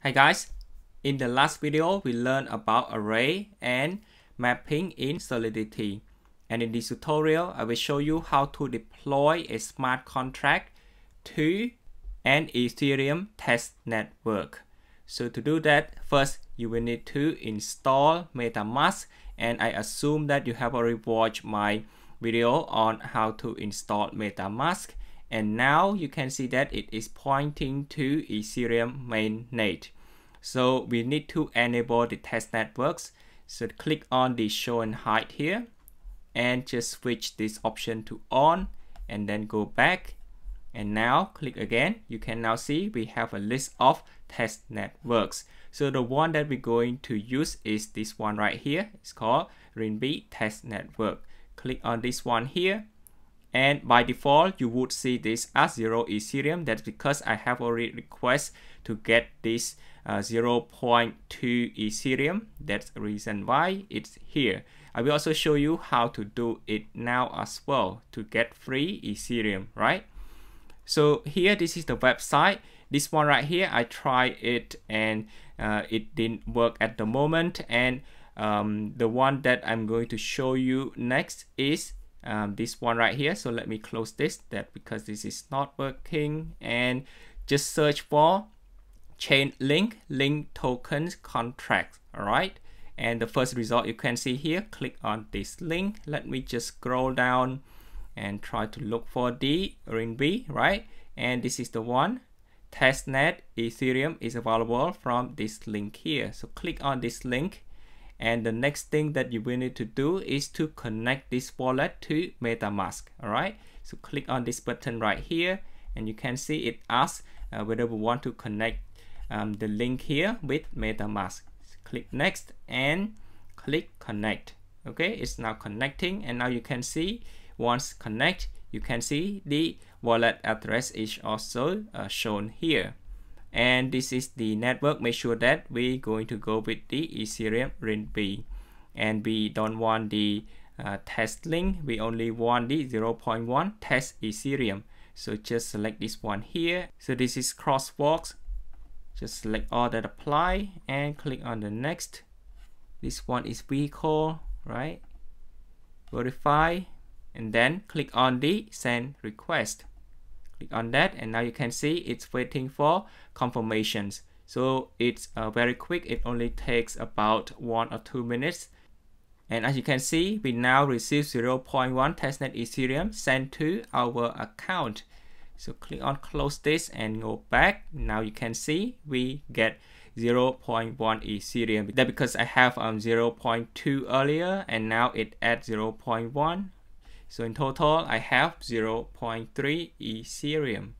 Hi guys, in the last video we learned about array and mapping in Solidity, and in this tutorial I will show you how to deploy a smart contract to an Ethereum test network. So to do that, first you will need to install MetaMask, and I assume that you have already watched my video on how to install MetaMask. And now you can see that it is pointing to Ethereum mainnet. So we need to enable the test networks. So click on the show and hide here and just switch this option to on and then go back. And now click again. You can now see we have a list of test networks. So the one that we're going to use is this one right here. It's called Rinkeby test network. Click on this one here. And by default, you would see this as 0 Ethereum. That's because I have already requested to get this 0.2 Ethereum. That's the reason why it's here. I will also show you how to do it now as well to get free Ethereum, right? So here, this is the website. This one right here, I tried it and it didn't work at the moment. And the one that I'm going to show you next is this one right here. So let me close this, because this is not working, and just search for Chainlink link tokens contract. All right, and the first result you can see here, click on this link. Let me just scroll down and try to look for the Rinkeby, right? And this is the one. Testnet Ethereum is available from this link here. So click on this link. And the next thing that you will need to do is to connect this wallet to MetaMask. All right, so click on this button right here, and you can see it asks whether we want to connect the link here with MetaMask. So click next and click connect. Okay, it's now connecting, and now you can see once connect, you can see the wallet address is also shown here. And this is the network. Make sure that we're going to go with the Ethereum Rinkeby, and we don't want the test link. We only want the 0.1 test Ethereum. So just select this one here. So this is crosswalks. Just select all that apply and click on the next. This one is vehicle, right? Verify, and then click on the send request. Click on that, and now you can see it's waiting for confirmations. So it's very quick. It only takes about 1 or 2 minutes. And as you can see, we now receive 0.1 testnet Ethereum sent to our account. So click on close this and go back. Now you can see we get 0.1 Ethereum. That's because I have 0.2 earlier, and now it adds 0.1. So in total, I have 0.3 Ethereum.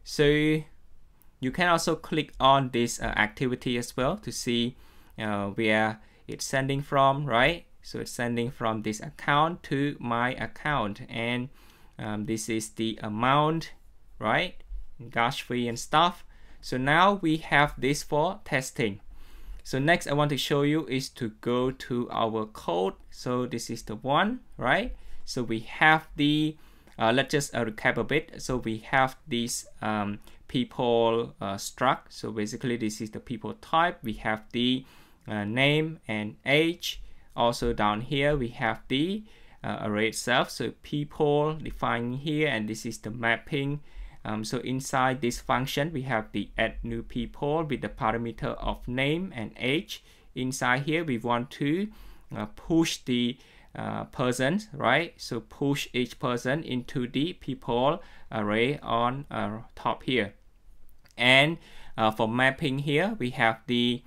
So you can also click on this activity as well to see where it's sending from, right? So it's sending from this account to my account, and this is the amount, right? Gas fee and stuff. So now we have this for testing. So next I want to show you is to go to our code. So this is the one, right? So we have the, let's just recap a bit. So we have this people struct. So basically this is the people type. We have the name and age. Also down here we have the array itself. So people defined here, and this is the mapping. So inside this function we have the add new people with the parameter of name and age. Inside here we want to push the persons, right? So push each person into the people array on top here. And for mapping here, we have the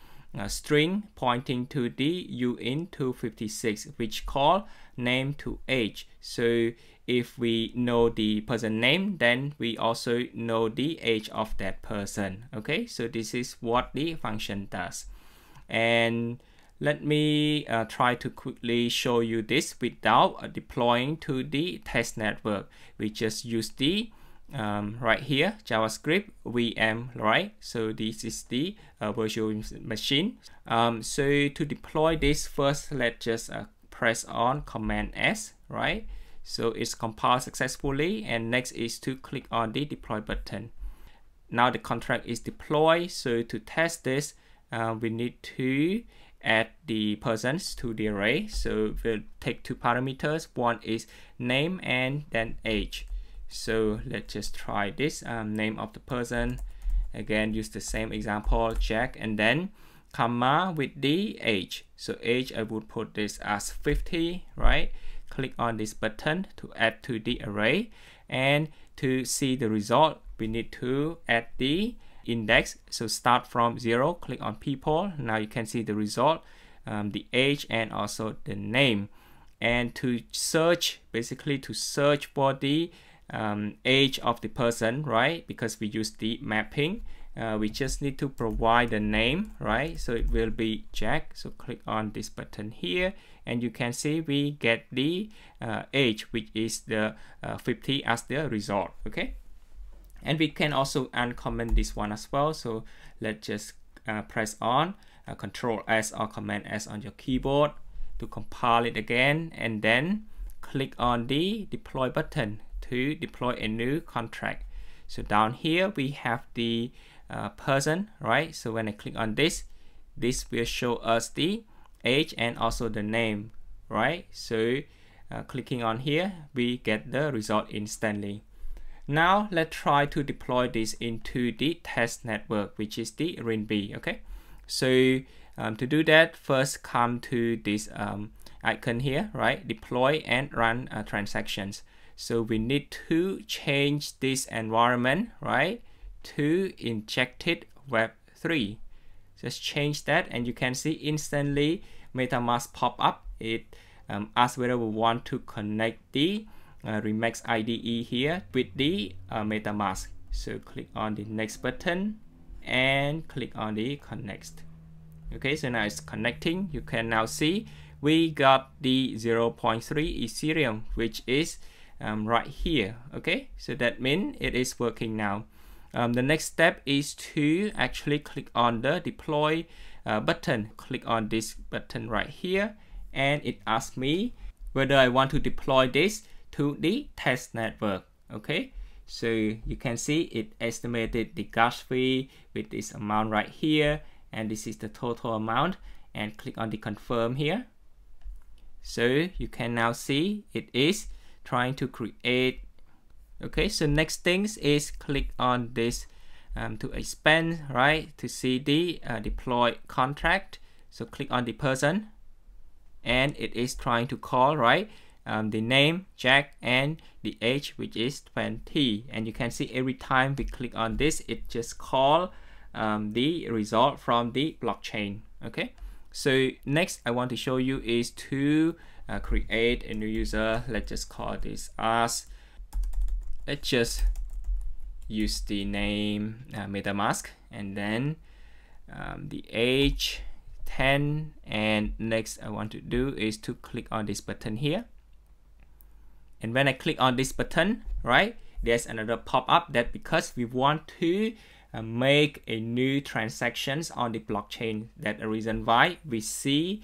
string pointing to the uint256, which call name to age. So if we know the person name, then we also know the age of that person. Okay, so this is what the function does. And let me try to quickly show you this without deploying to the test network. We just use the right here JavaScript VM, right? So this is the virtual machine. So to deploy this, first let's just press on Command S, right? So it's compiled successfully, and next is to click on the deploy button. now the contract is deployed. So to test this, we need to add the persons to the array. So we'll take two parameters. One is name and then age. So let's just try this. Name of the person. Again, use the same example, Jack, and then comma with the age. So age, I would put this as 50, right? Click on this button to add to the array, and to see the result, we need to add the index. So start from 0, click on people. Now you can see the result, the age and also the name. And to search, basically to search for the age of the person, right? Because we use the mapping, we just need to provide the name, right? So it will be Jack. So click on this button here, and you can see we get the age, which is the 50 as the result. Okay, and we can also uncomment this one as well. So let's just press on Control S or Command S on your keyboard to compile it again, and then click on the deploy button to deploy a new contract. So down here we have the person, right? So when I click on this, this will show us the age and also the name, right? So clicking on here, we get the result instantly. Now let's try to deploy this into the test network, which is the Rinkeby. Okay, so to do that, first come to this icon here, right? Deploy and run transactions. So we need to change this environment, right, to injected web3. Just change that, and you can see instantly MetaMask pop up. It asks whether we want to connect the Remix IDE here with the MetaMask. So click on the next button and click on the connect. Okay, so now it's connecting. You can now see we got the 0.3 Ethereum, which is right here. Okay, so that means it is working now. The next step is to actually click on the deploy button. Click on this button right here, and it asks me whether I want to deploy this to the test network. Okay, so you can see it estimated the gas fee with this amount right here, and this is the total amount, and click on the confirm here. So you can now see it is trying to create. Okay, so next things is click on this to expand, right, to see the deploy contract. So click on the person, and it is trying to call, right, the name Jack and the age, which is 20. And you can see every time we click on this, it just call the result from the blockchain. Okay, so next I want to show you is to create a new user. Let's just call this as, let's just use the name MetaMask, and then the age 10, and next I want to do is to click on this button here. And when I click on this button, right, there's another pop-up, that because we want to make a new transactions on the blockchain. That's the reason why we see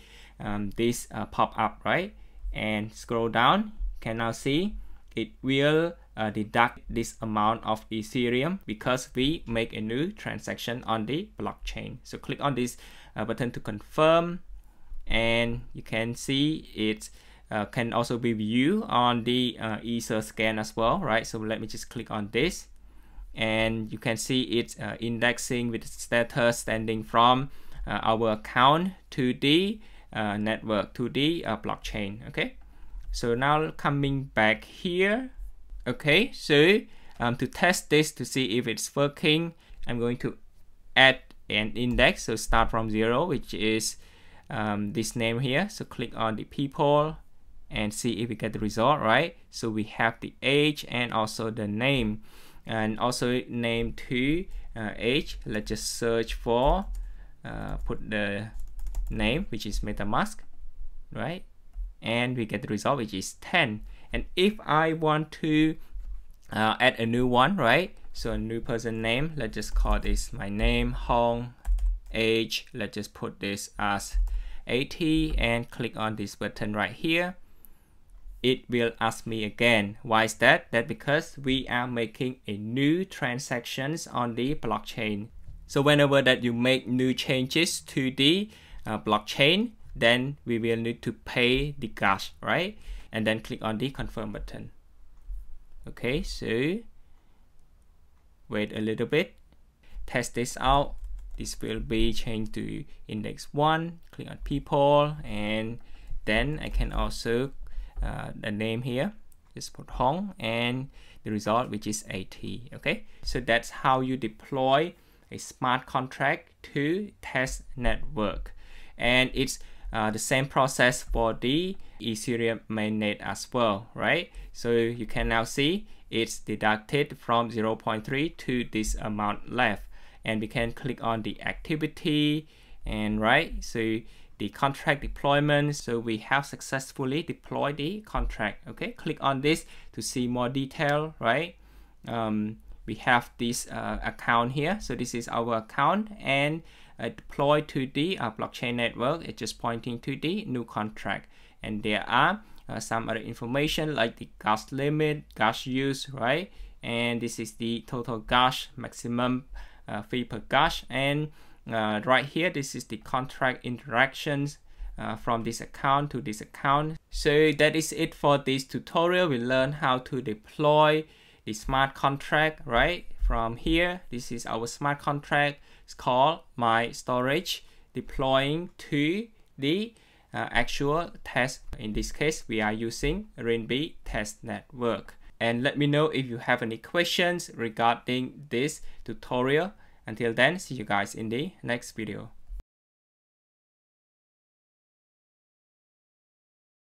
this pop-up, right? And scroll down, you can now see it will deduct this amount of Ethereum because we make a new transaction on the blockchain. So click on this button to confirm, and you can see it can also be viewed on the Ether scan as well, right? So let me just click on this, and you can see it's indexing with status standing from our account to the network, to the blockchain. Okay, so now coming back here. Okay, so to test this to see if it's working, I'm going to add an index. So start from 0, which is this name here. So click on the people and see if we get the result, right? So we have the age and also the name, and also name to age. Let's just search for put the name, which is MetaMask, right? And we get the result, which is 10. And if I want to add a new one, right? So a new person name, let's just call this my name, Hong. Age, let's just put this as 80, and click on this button right here. it will ask me again. Why is that? That's because we are making a new transactions on the blockchain. So whenever that you make new changes to the blockchain, then we will need to pay the gas, right? And then click on the confirm button. Okay, so wait a little bit, test this out. This will be changed to index 1. Click on people, and then I can also the name here, just put Hong, and the result, which is 80. Okay, so that's how you deploy a smart contract to test network, and it's the same process for the Ethereum mainnet as well, right? So you can now see it's deducted from 0.3 to this amount left, and we can click on the activity, and right, so the contract deployment. So we have successfully deployed the contract. Okay, click on this to see more detail, right? We have this account here, so this is our account, and deployed to the blockchain network. It's just pointing to the new contract, and there are some other information like the gas limit, gas use, right? And this is the total gas, maximum fee per gas, and right here, this is the contract interactions from this account to this account. So that is it for this tutorial. We learned how to deploy the smart contract, right? From here, this is our smart contract. It's called my storage, deploying to the actual test. In this case, we are using Rinkeby test network. And let me know if you have any questions regarding this tutorial. Until then, see you guys in the next video.